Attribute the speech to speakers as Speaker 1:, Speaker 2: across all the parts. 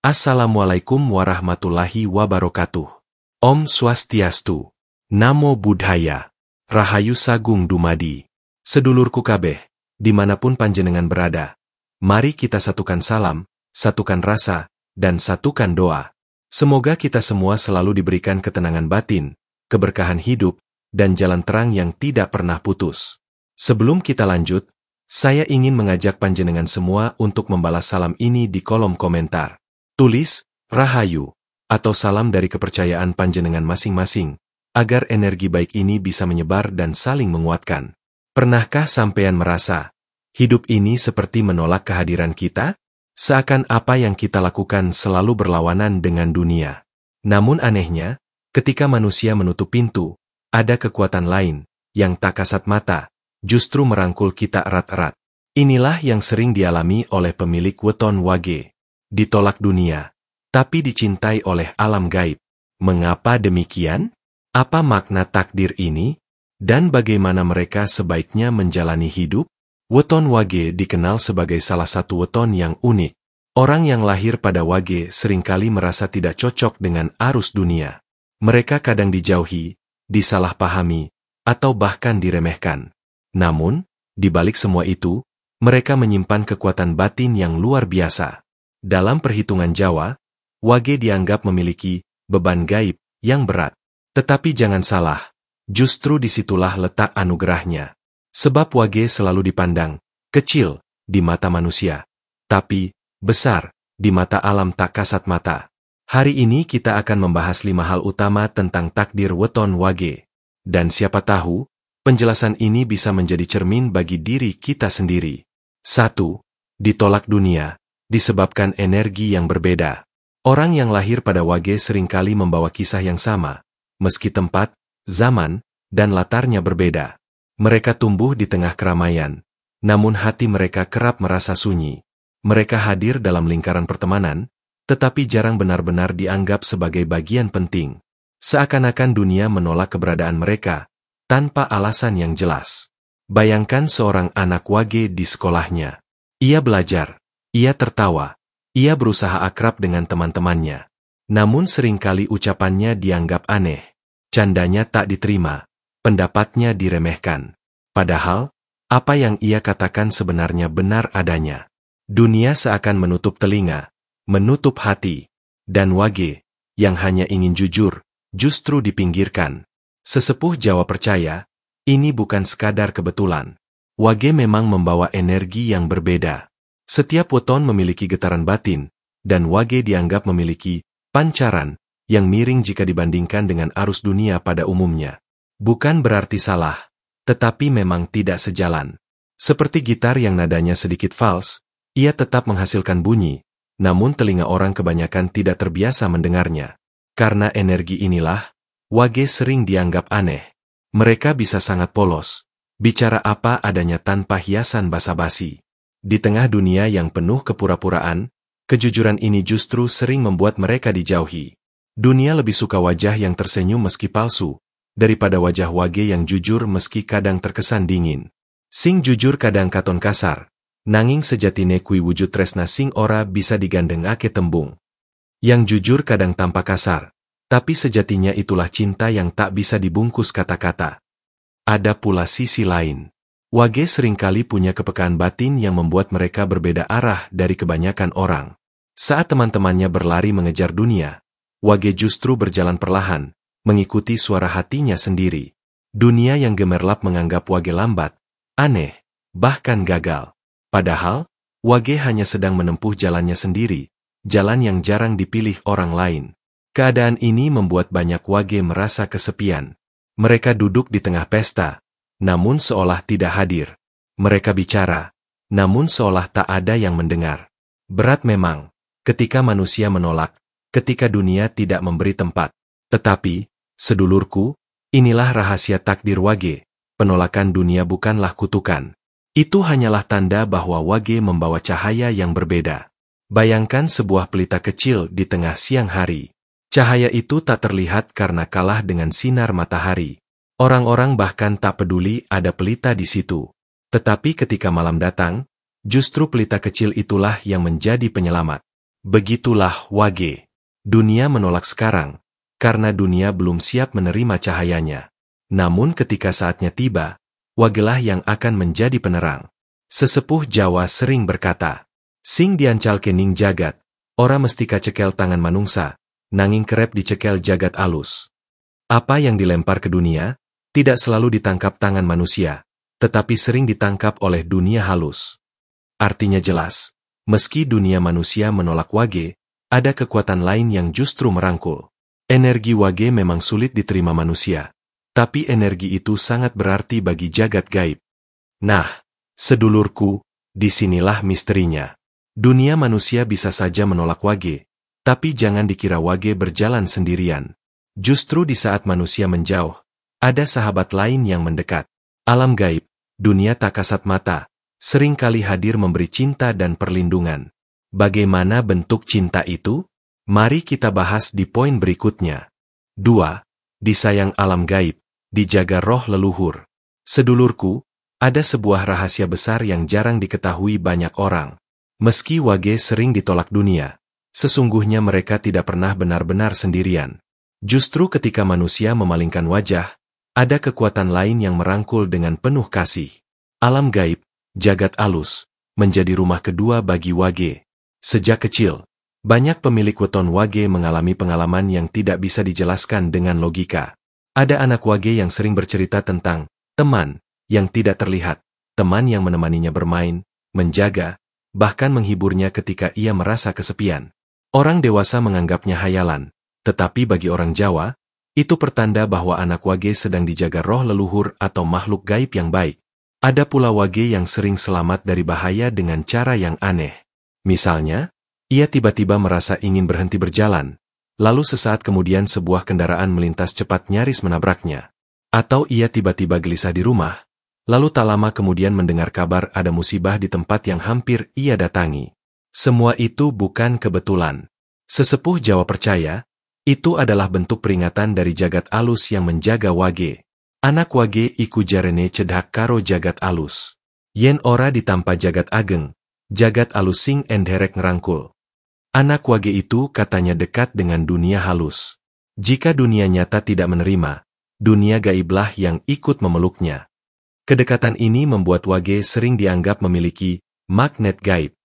Speaker 1: Assalamualaikum warahmatullahi wabarakatuh. Om Swastiastu. Namo Buddhaya. Rahayu Sagung Dumadi. Sedulurku kabeh, dimanapun panjenengan berada, mari kita satukan salam, satukan rasa, dan satukan doa. Semoga kita semua selalu diberikan ketenangan batin, keberkahan hidup, dan jalan terang yang tidak pernah putus. Sebelum kita lanjut, saya ingin mengajak panjenengan semua untuk membalas salam ini di kolom komentar. Tulis, Rahayu, atau salam dari kepercayaan panjenengan masing-masing, agar energi baik ini bisa menyebar dan saling menguatkan. Pernahkah sampean merasa, hidup ini seperti menolak kehadiran kita? Seakan apa yang kita lakukan selalu berlawanan dengan dunia. Namun anehnya, ketika manusia menutup pintu, ada kekuatan lain, yang tak kasat mata, justru merangkul kita erat-erat. Inilah yang sering dialami oleh pemilik weton wage. Ditolak dunia, tapi dicintai oleh alam gaib. Mengapa demikian? Apa makna takdir ini? Dan bagaimana mereka sebaiknya menjalani hidup? Weton wage dikenal sebagai salah satu weton yang unik. Orang yang lahir pada wage seringkali merasa tidak cocok dengan arus dunia. Mereka kadang dijauhi, disalahpahami, atau bahkan diremehkan. Namun, di balik semua itu, mereka menyimpan kekuatan batin yang luar biasa. Dalam perhitungan Jawa, wage dianggap memiliki beban gaib yang berat. Tetapi jangan salah, justru disitulah letak anugerahnya. Sebab wage selalu dipandang kecil di mata manusia, tapi besar di mata alam tak kasat mata. Hari ini kita akan membahas 5 hal utama tentang takdir weton wage. Dan siapa tahu, penjelasan ini bisa menjadi cermin bagi diri kita sendiri. 1. Ditolak dunia. Disebabkan energi yang berbeda. Orang yang lahir pada wage seringkali membawa kisah yang sama, meski tempat, zaman, dan latarnya berbeda. Mereka tumbuh di tengah keramaian, namun hati mereka kerap merasa sunyi. Mereka hadir dalam lingkaran pertemanan, tetapi jarang benar-benar dianggap sebagai bagian penting. Seakan-akan dunia menolak keberadaan mereka, tanpa alasan yang jelas. Bayangkan seorang anak wage di sekolahnya. Ia belajar. Ia tertawa, ia berusaha akrab dengan teman-temannya. Namun seringkali ucapannya dianggap aneh, candanya tak diterima, pendapatnya diremehkan. Padahal, apa yang ia katakan sebenarnya benar adanya. Dunia seakan menutup telinga, menutup hati, dan wage, yang hanya ingin jujur, justru dipinggirkan. Sesepuh Jawa percaya, ini bukan sekadar kebetulan. Wage memang membawa energi yang berbeda. Setiap weton memiliki getaran batin, dan wage dianggap memiliki pancaran yang miring jika dibandingkan dengan arus dunia pada umumnya. Bukan berarti salah, tetapi memang tidak sejalan. Seperti gitar yang nadanya sedikit fals, ia tetap menghasilkan bunyi, namun telinga orang kebanyakan tidak terbiasa mendengarnya. Karena energi inilah, wage sering dianggap aneh. Mereka bisa sangat polos, bicara apa adanya tanpa hiasan basa-basi. Di tengah dunia yang penuh kepura-puraan, kejujuran ini justru sering membuat mereka dijauhi. Dunia lebih suka wajah yang tersenyum meski palsu, daripada wajah wage yang jujur meski kadang terkesan dingin. Sing jujur kadang katon kasar, nanging sejatine kui wujud tresna sing ora bisa digandengake tembung. Yang jujur kadang tampak kasar, tapi sejatinya itulah cinta yang tak bisa dibungkus kata-kata. Ada pula sisi lain. Wage seringkali punya kepekaan batin yang membuat mereka berbeda arah dari kebanyakan orang. Saat teman-temannya berlari mengejar dunia, wage justru berjalan perlahan, mengikuti suara hatinya sendiri. Dunia yang gemerlap menganggap wage lambat, aneh, bahkan gagal. Padahal, wage hanya sedang menempuh jalannya sendiri, jalan yang jarang dipilih orang lain. Keadaan ini membuat banyak wage merasa kesepian. Mereka duduk di tengah pesta, namun seolah tidak hadir. Mereka bicara, namun seolah tak ada yang mendengar. Berat memang, ketika manusia menolak, ketika dunia tidak memberi tempat. Tetapi, sedulurku, inilah rahasia takdir wage. Penolakan dunia bukanlah kutukan. Itu hanyalah tanda bahwa wage membawa cahaya yang berbeda. Bayangkan sebuah pelita kecil di tengah siang hari. Cahaya itu tak terlihat karena kalah dengan sinar matahari. Orang-orang bahkan tak peduli ada pelita di situ. Tetapi ketika malam datang, justru pelita kecil itulah yang menjadi penyelamat. Begitulah Wage. Dunia menolak sekarang, karena dunia belum siap menerima cahayanya. Namun ketika saatnya tiba, Wagelah yang akan menjadi penerang. Sesepuh Jawa sering berkata, "Sing diancal kening jagat, ora mestika cekel tangan manungsa, nanging kerep dicekel jagat alus." Apa yang dilempar ke dunia, tidak selalu ditangkap tangan manusia, tetapi sering ditangkap oleh dunia halus. Artinya jelas, meski dunia manusia menolak Wage, ada kekuatan lain yang justru merangkul. Energi Wage memang sulit diterima manusia, tapi energi itu sangat berarti bagi jagat gaib. Nah, sedulurku, disinilah misterinya. Dunia manusia bisa saja menolak Wage, tapi jangan dikira Wage berjalan sendirian. Justru di saat manusia menjauh, ada sahabat lain yang mendekat. Alam gaib, dunia tak kasat mata, seringkali hadir memberi cinta dan perlindungan. Bagaimana bentuk cinta itu? Mari kita bahas di poin berikutnya. 2. Disayang alam gaib, dijaga roh leluhur. Sedulurku, ada sebuah rahasia besar yang jarang diketahui banyak orang. Meski Wage sering ditolak dunia, sesungguhnya mereka tidak pernah benar-benar sendirian. Justru ketika manusia memalingkan wajah, ada kekuatan lain yang merangkul dengan penuh kasih. Alam gaib, jagat alus, menjadi rumah kedua bagi Wage. Sejak kecil, banyak pemilik weton Wage mengalami pengalaman yang tidak bisa dijelaskan dengan logika. Ada anak Wage yang sering bercerita tentang teman yang tidak terlihat, teman yang menemaninya bermain, menjaga, bahkan menghiburnya ketika ia merasa kesepian. Orang dewasa menganggapnya hayalan, tetapi bagi orang Jawa, itu pertanda bahwa anak Wage sedang dijaga roh leluhur atau makhluk gaib yang baik. Ada pula Wage yang sering selamat dari bahaya dengan cara yang aneh. Misalnya, ia tiba-tiba merasa ingin berhenti berjalan, lalu sesaat kemudian sebuah kendaraan melintas cepat nyaris menabraknya. Atau ia tiba-tiba gelisah di rumah, lalu tak lama kemudian mendengar kabar ada musibah di tempat yang hampir ia datangi. Semua itu bukan kebetulan. Sesepuh Jawa percaya, itu adalah bentuk peringatan dari jagat alus yang menjaga Wage. Anak Wage iku jarene cedhak karo jagat alus. Yen ora ditampa jagat ageng, jagat alus sing enderek ngerangkul. Anak Wage itu katanya dekat dengan dunia halus. Jika dunia nyata tidak menerima, dunia gaiblah yang ikut memeluknya. Kedekatan ini membuat Wage sering dianggap memiliki magnet gaib.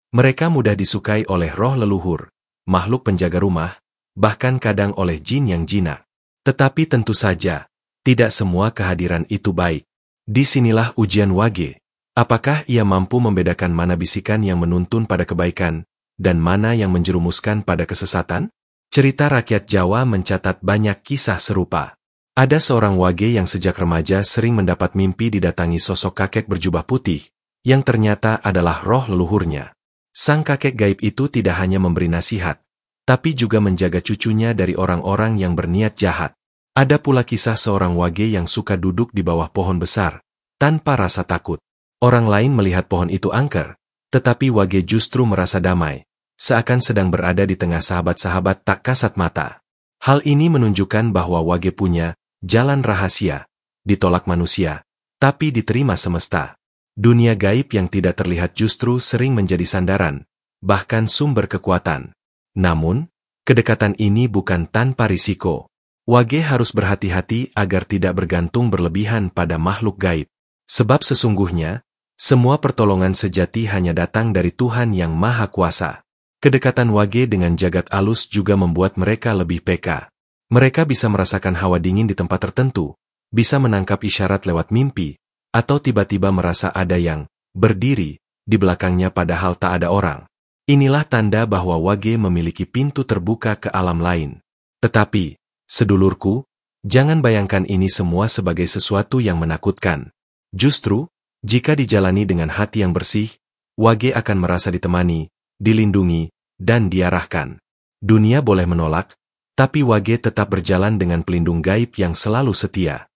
Speaker 1: Mereka mudah disukai oleh roh leluhur, makhluk penjaga rumah, bahkan kadang oleh jin yang jinak. Tetapi tentu saja, tidak semua kehadiran itu baik. Disinilah ujian Wage. Apakah ia mampu membedakan mana bisikan yang menuntun pada kebaikan, dan mana yang menjerumuskan pada kesesatan? Cerita rakyat Jawa mencatat banyak kisah serupa. Ada seorang Wage yang sejak remaja sering mendapat mimpi didatangi sosok kakek berjubah putih, yang ternyata adalah roh leluhurnya. Sang kakek gaib itu tidak hanya memberi nasihat, tapi juga menjaga cucunya dari orang-orang yang berniat jahat. Ada pula kisah seorang Wage yang suka duduk di bawah pohon besar, tanpa rasa takut. Orang lain melihat pohon itu angker, tetapi Wage justru merasa damai, seakan sedang berada di tengah sahabat-sahabat tak kasat mata. Hal ini menunjukkan bahwa Wage punya jalan rahasia, ditolak manusia, tapi diterima semesta. Dunia gaib yang tidak terlihat justru sering menjadi sandaran, bahkan sumber kekuatan. Namun, kedekatan ini bukan tanpa risiko. Wage harus berhati-hati agar tidak bergantung berlebihan pada makhluk gaib. Sebab sesungguhnya, semua pertolongan sejati hanya datang dari Tuhan yang Maha Kuasa. Kedekatan Wage dengan jagat alus juga membuat mereka lebih peka. Mereka bisa merasakan hawa dingin di tempat tertentu, bisa menangkap isyarat lewat mimpi, atau tiba-tiba merasa ada yang berdiri di belakangnya padahal tak ada orang. Inilah tanda bahwa Wage memiliki pintu terbuka ke alam lain. Tetapi, sedulurku, jangan bayangkan ini semua sebagai sesuatu yang menakutkan. Justru, jika dijalani dengan hati yang bersih, Wage akan merasa ditemani, dilindungi, dan diarahkan. Dunia boleh menolak, tapi Wage tetap berjalan dengan pelindung gaib yang selalu setia.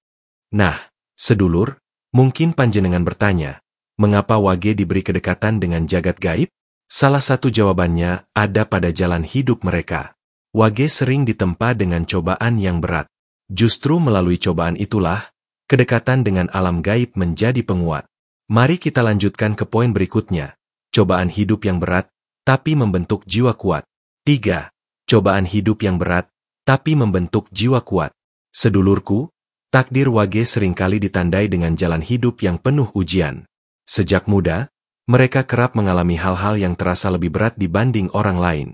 Speaker 1: Nah, sedulur, mungkin panjenengan bertanya, mengapa Wage diberi kedekatan dengan jagat gaib? Salah satu jawabannya ada pada jalan hidup mereka. Wage sering ditempa dengan cobaan yang berat. Justru melalui cobaan itulah, kedekatan dengan alam gaib menjadi penguat. Mari kita lanjutkan ke poin berikutnya. Cobaan hidup yang berat, tapi membentuk jiwa kuat. 3. Cobaan hidup yang berat, tapi membentuk jiwa kuat. Sedulurku, takdir wage seringkali ditandai dengan jalan hidup yang penuh ujian. Sejak muda, mereka kerap mengalami hal-hal yang terasa lebih berat dibanding orang lain.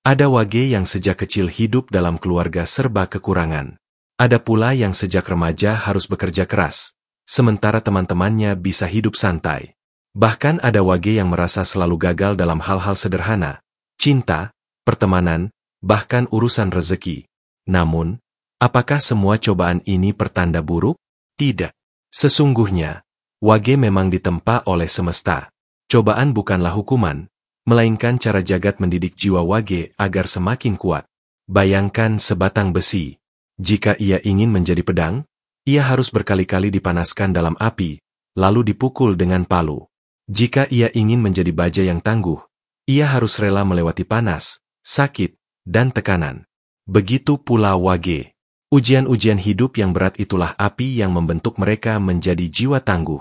Speaker 1: Ada wage yang sejak kecil hidup dalam keluarga serba kekurangan. Ada pula yang sejak remaja harus bekerja keras, sementara teman-temannya bisa hidup santai. Bahkan ada wage yang merasa selalu gagal dalam hal-hal sederhana, cinta, pertemanan, bahkan urusan rezeki. Namun, apakah semua cobaan ini pertanda buruk? Tidak. Sesungguhnya, wage memang ditempa oleh semesta. Cobaan bukanlah hukuman, melainkan cara jagat mendidik jiwa wage agar semakin kuat. Bayangkan sebatang besi. Jika ia ingin menjadi pedang, ia harus berkali-kali dipanaskan dalam api, lalu dipukul dengan palu. Jika ia ingin menjadi baja yang tangguh, ia harus rela melewati panas, sakit, dan tekanan. Begitu pula wage. Ujian-ujian hidup yang berat itulah api yang membentuk mereka menjadi jiwa tangguh.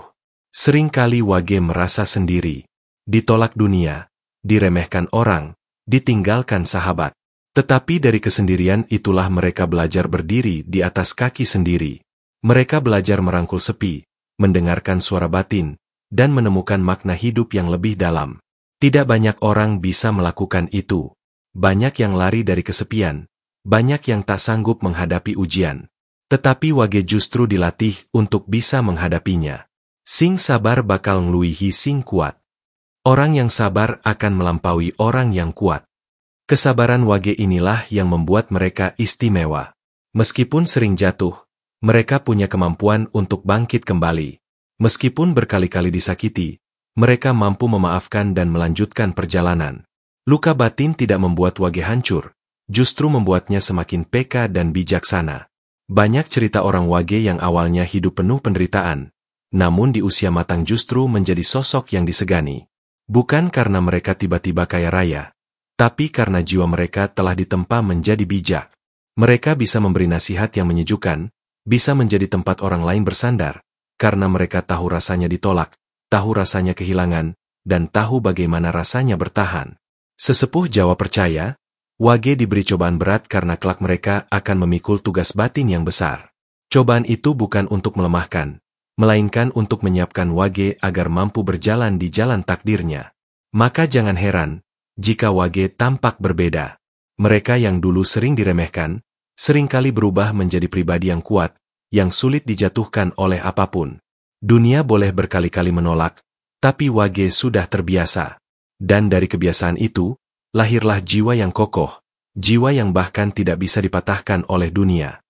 Speaker 1: Seringkali wage merasa sendiri, ditolak dunia, diremehkan orang, ditinggalkan sahabat. Tetapi dari kesendirian itulah mereka belajar berdiri di atas kaki sendiri. Mereka belajar merangkul sepi, mendengarkan suara batin, dan menemukan makna hidup yang lebih dalam. Tidak banyak orang bisa melakukan itu. Banyak yang lari dari kesepian, banyak yang tak sanggup menghadapi ujian. Tetapi wage justru dilatih untuk bisa menghadapinya. Sing sabar bakal ngluihi sing kuat. Orang yang sabar akan melampaui orang yang kuat. Kesabaran wage inilah yang membuat mereka istimewa. Meskipun sering jatuh, mereka punya kemampuan untuk bangkit kembali. Meskipun berkali-kali disakiti, mereka mampu memaafkan dan melanjutkan perjalanan. Luka batin tidak membuat wage hancur, justru membuatnya semakin peka dan bijaksana. Banyak cerita orang wage yang awalnya hidup penuh penderitaan, namun di usia matang justru menjadi sosok yang disegani. Bukan karena mereka tiba-tiba kaya raya, tapi karena jiwa mereka telah ditempa menjadi bijak. Mereka bisa memberi nasihat yang menyejukkan, bisa menjadi tempat orang lain bersandar, karena mereka tahu rasanya ditolak, tahu rasanya kehilangan, dan tahu bagaimana rasanya bertahan. Sesepuh Jawa percaya, wage diberi cobaan berat karena kelak mereka akan memikul tugas batin yang besar. Cobaan itu bukan untuk melemahkan, melainkan untuk menyiapkan wage agar mampu berjalan di jalan takdirnya. Maka jangan heran jika wage tampak berbeda. Mereka yang dulu sering diremehkan, seringkali berubah menjadi pribadi yang kuat, yang sulit dijatuhkan oleh apapun. Dunia boleh berkali-kali menolak, tapi wage sudah terbiasa. Dan dari kebiasaan itu, lahirlah jiwa yang kokoh, jiwa yang bahkan tidak bisa dipatahkan oleh dunia.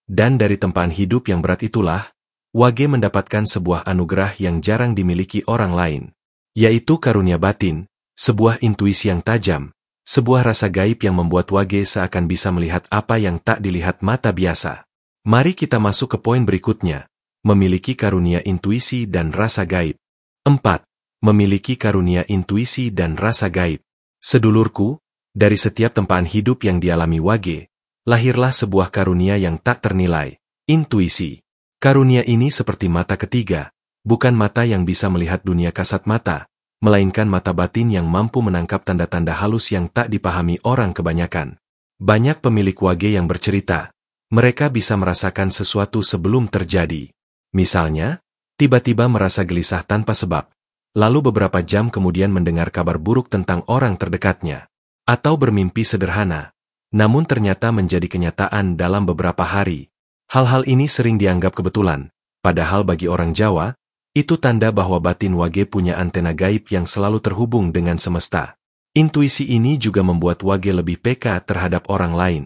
Speaker 1: Dan dari tempaan hidup yang berat itulah, wage mendapatkan sebuah anugerah yang jarang dimiliki orang lain, yaitu karunia batin, sebuah intuisi yang tajam, sebuah rasa gaib yang membuat wage seakan bisa melihat apa yang tak dilihat mata biasa. Mari kita masuk ke poin berikutnya, memiliki karunia intuisi dan rasa gaib. 4. Memiliki karunia intuisi dan rasa gaib. Sedulurku, dari setiap tempaan hidup yang dialami wage, lahirlah sebuah karunia yang tak ternilai, intuisi. Karunia ini seperti mata ketiga, bukan mata yang bisa melihat dunia kasat mata, melainkan mata batin yang mampu menangkap tanda-tanda halus yang tak dipahami orang kebanyakan. Banyak pemilik wage yang bercerita, mereka bisa merasakan sesuatu sebelum terjadi. Misalnya, tiba-tiba merasa gelisah tanpa sebab, lalu beberapa jam kemudian mendengar kabar buruk tentang orang terdekatnya. Atau bermimpi sederhana, namun ternyata menjadi kenyataan dalam beberapa hari. Hal-hal ini sering dianggap kebetulan, padahal bagi orang Jawa, itu tanda bahwa batin wage punya antena gaib yang selalu terhubung dengan semesta. Intuisi ini juga membuat wage lebih peka terhadap orang lain.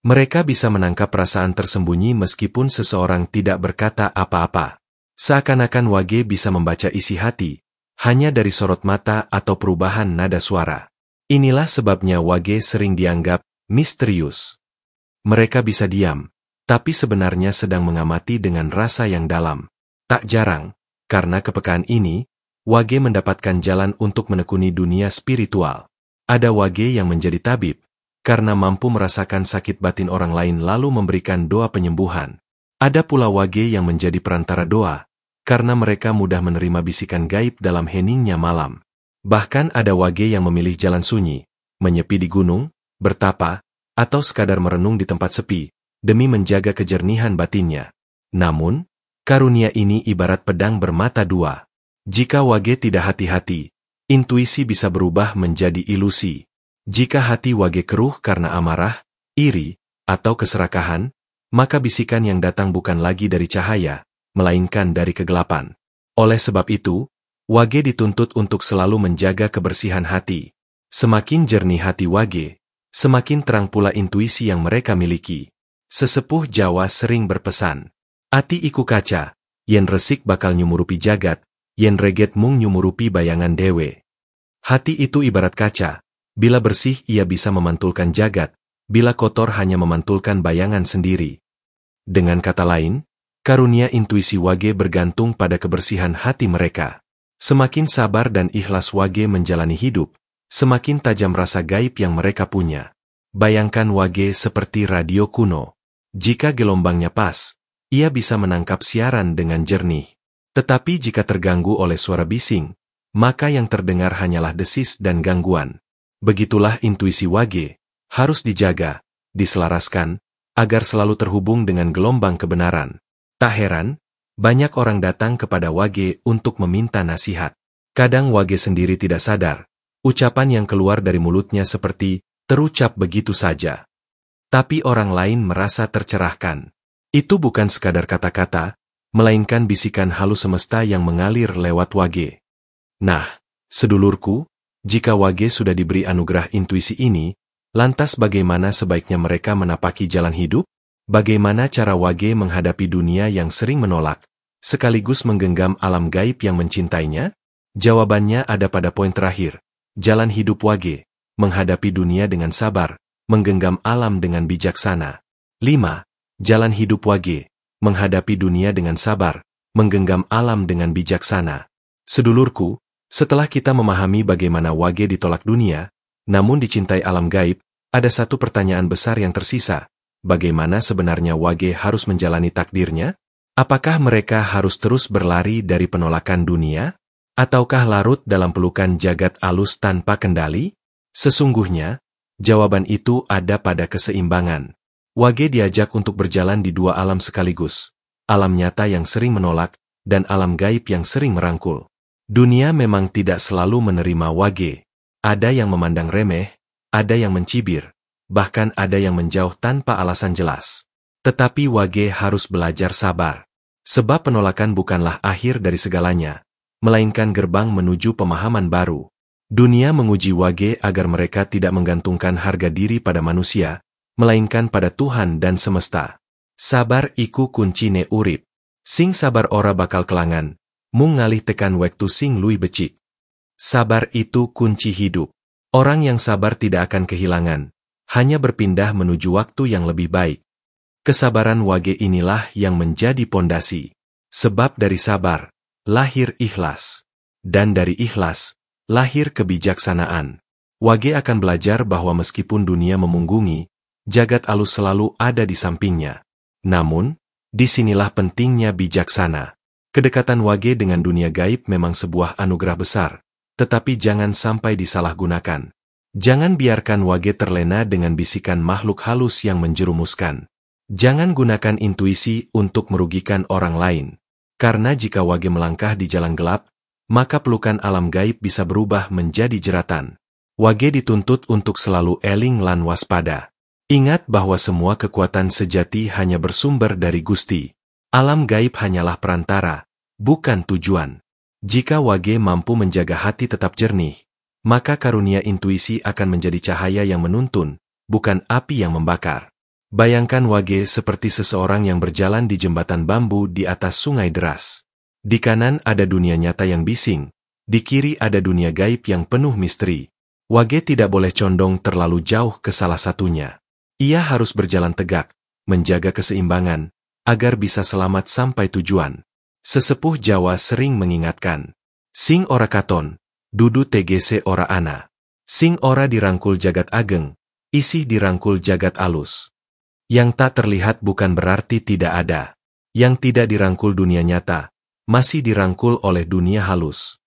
Speaker 1: Mereka bisa menangkap perasaan tersembunyi meskipun seseorang tidak berkata apa-apa. Seakan-akan wage bisa membaca isi hati, hanya dari sorot mata atau perubahan nada suara. Inilah sebabnya wage sering dianggap misterius. Mereka bisa diam, tapi sebenarnya sedang mengamati dengan rasa yang dalam. Tak jarang, karena kepekaan ini, wage mendapatkan jalan untuk menekuni dunia spiritual. Ada wage yang menjadi tabib, karena mampu merasakan sakit batin orang lain lalu memberikan doa penyembuhan. Ada pula wage yang menjadi perantara doa, karena mereka mudah menerima bisikan gaib dalam heningnya malam. Bahkan ada wage yang memilih jalan sunyi, menyepi di gunung, bertapa, atau sekadar merenung di tempat sepi, demi menjaga kejernihan batinnya. Namun, karunia ini ibarat pedang bermata dua. Jika wage tidak hati-hati, intuisi bisa berubah menjadi ilusi. Jika hati wage keruh karena amarah, iri, atau keserakahan, maka bisikan yang datang bukan lagi dari cahaya, melainkan dari kegelapan. Oleh sebab itu, wage dituntut untuk selalu menjaga kebersihan hati. Semakin jernih hati wage, semakin terang pula intuisi yang mereka miliki. Sesepuh Jawa sering berpesan, "Ati iku kaca, yen resik bakal nyumurupi jagat, yen reget mung nyumurupi bayangan dewe." Hati itu ibarat kaca, bila bersih ia bisa memantulkan jagat, bila kotor hanya memantulkan bayangan sendiri. Dengan kata lain, karunia intuisi wage bergantung pada kebersihan hati mereka. Semakin sabar dan ikhlas wage menjalani hidup, semakin tajam rasa gaib yang mereka punya. Bayangkan wage seperti radio kuno. Jika gelombangnya pas, ia bisa menangkap siaran dengan jernih. Tetapi jika terganggu oleh suara bising, maka yang terdengar hanyalah desis dan gangguan. Begitulah intuisi wage, harus dijaga, diselaraskan, agar selalu terhubung dengan gelombang kebenaran. Tak heran, banyak orang datang kepada wage untuk meminta nasihat. Kadang wage sendiri tidak sadar, ucapan yang keluar dari mulutnya seperti terucap begitu saja. Tapi orang lain merasa tercerahkan. Itu bukan sekadar kata-kata, melainkan bisikan halus semesta yang mengalir lewat wage. Nah, sedulurku, jika wage sudah diberi anugerah intuisi ini, lantas bagaimana sebaiknya mereka menapaki jalan hidup? Bagaimana cara wage menghadapi dunia yang sering menolak, sekaligus menggenggam alam gaib yang mencintainya? Jawabannya ada pada poin terakhir. Jalan hidup wage, menghadapi dunia dengan sabar, menggenggam alam dengan bijaksana. 5. Jalan hidup wage, menghadapi dunia dengan sabar, menggenggam alam dengan bijaksana. Sedulurku, setelah kita memahami bagaimana wage ditolak dunia, namun dicintai alam gaib, ada satu pertanyaan besar yang tersisa. Bagaimana sebenarnya wage harus menjalani takdirnya? Apakah mereka harus terus berlari dari penolakan dunia? Ataukah larut dalam pelukan jagat alus tanpa kendali? Sesungguhnya, jawaban itu ada pada keseimbangan. Wage diajak untuk berjalan di dua alam sekaligus. Alam nyata yang sering menolak, dan alam gaib yang sering merangkul. Dunia memang tidak selalu menerima wage. Ada yang memandang remeh, ada yang mencibir, bahkan ada yang menjauh tanpa alasan jelas. Tetapi wage harus belajar sabar. Sebab penolakan bukanlah akhir dari segalanya, melainkan gerbang menuju pemahaman baru. Dunia menguji wage agar mereka tidak menggantungkan harga diri pada manusia, melainkan pada Tuhan dan semesta. Sabar iku kuncine urip. Sing sabar ora bakal kelangan, mung ngalih tekan wektu sing luwih becik. Sabar itu kunci hidup. Orang yang sabar tidak akan kehilangan, hanya berpindah menuju waktu yang lebih baik. Kesabaran wage inilah yang menjadi pondasi. Sebab dari sabar, lahir ikhlas. Dan dari ikhlas, lahir kebijaksanaan. Wage akan belajar bahwa meskipun dunia memunggungi, jagat alus selalu ada di sampingnya. Namun, disinilah pentingnya bijaksana. Kedekatan wage dengan dunia gaib memang sebuah anugerah besar, tetapi jangan sampai disalahgunakan. Jangan biarkan wage terlena dengan bisikan makhluk halus yang menjerumuskan. Jangan gunakan intuisi untuk merugikan orang lain. Karena jika wage melangkah di jalan gelap, maka pelukan alam gaib bisa berubah menjadi jeratan. Wage dituntut untuk selalu eling lan waspada. Ingat bahwa semua kekuatan sejati hanya bersumber dari Gusti. Alam gaib hanyalah perantara, bukan tujuan. Jika wage mampu menjaga hati tetap jernih, maka karunia intuisi akan menjadi cahaya yang menuntun, bukan api yang membakar. Bayangkan wage seperti seseorang yang berjalan di jembatan bambu di atas sungai deras. Di kanan ada dunia nyata yang bising, di kiri ada dunia gaib yang penuh misteri. Wage tidak boleh condong terlalu jauh ke salah satunya. Ia harus berjalan tegak, menjaga keseimbangan, agar bisa selamat sampai tujuan. Sesepuh Jawa sering mengingatkan, sing ora katon, dudu tegese ora ana. Sing ora dirangkul jagat ageng, isih dirangkul jagat alus. Yang tak terlihat bukan berarti tidak ada. Yang tidak dirangkul dunia nyata, masih dirangkul oleh dunia halus.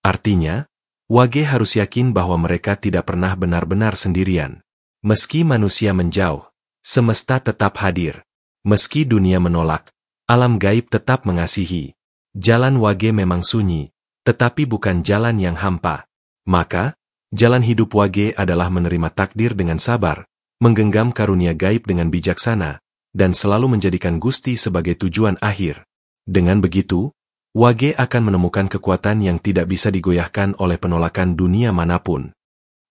Speaker 1: Artinya, Wage harus yakin bahwa mereka tidak pernah benar-benar sendirian. Meski manusia menjauh, semesta tetap hadir. Meski dunia menolak, alam gaib tetap mengasihi. Jalan Wage memang sunyi, tetapi bukan jalan yang hampa. Maka, jalan hidup Wage adalah menerima takdir dengan sabar, menggenggam karunia gaib dengan bijaksana, dan selalu menjadikan Gusti sebagai tujuan akhir. Dengan begitu, Wage akan menemukan kekuatan yang tidak bisa digoyahkan oleh penolakan dunia manapun.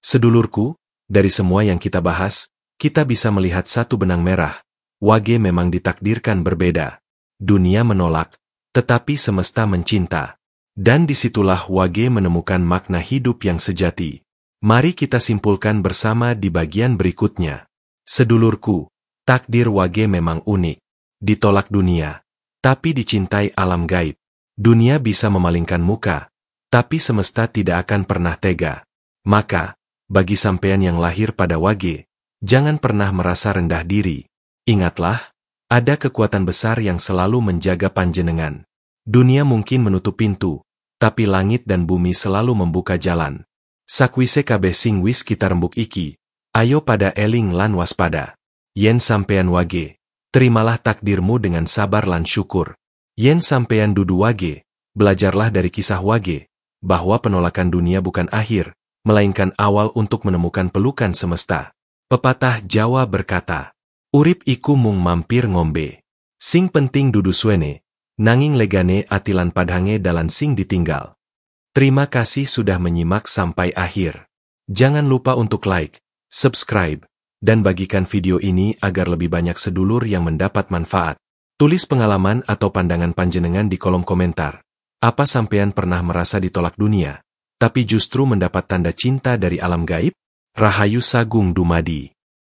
Speaker 1: Sedulurku, dari semua yang kita bahas, kita bisa melihat satu benang merah. Wage memang ditakdirkan berbeda. Dunia menolak, tetapi semesta mencinta. Dan disitulah Wage menemukan makna hidup yang sejati. Mari kita simpulkan bersama di bagian berikutnya. Sedulurku, takdir Wage memang unik. Ditolak dunia, tapi dicintai alam gaib. Dunia bisa memalingkan muka, tapi semesta tidak akan pernah tega. Maka, bagi sampean yang lahir pada Wage, jangan pernah merasa rendah diri. Ingatlah, ada kekuatan besar yang selalu menjaga panjenengan. Dunia mungkin menutup pintu, tapi langit dan bumi selalu membuka jalan. Sakwise kabeh sing wis kita rembuk iki, ayo pada eling lan waspada. Yen sampean Wage, terimalah takdirmu dengan sabar lan syukur. Yen sampean dudu Wage, belajarlah dari kisah Wage, bahwa penolakan dunia bukan akhir, melainkan awal untuk menemukan pelukan semesta. Pepatah Jawa berkata, urip iku mung mampir ngombe. Sing penting dudu suene, nanging legane atilan padhange dalan sing ditinggal. Terima kasih sudah menyimak sampai akhir. Jangan lupa untuk like, subscribe, dan bagikan video ini agar lebih banyak sedulur yang mendapat manfaat. Tulis pengalaman atau pandangan panjenengan di kolom komentar. Apa sampean pernah merasa ditolak dunia, tapi justru mendapat tanda cinta dari alam gaib? Rahayu Sagung Dumadi.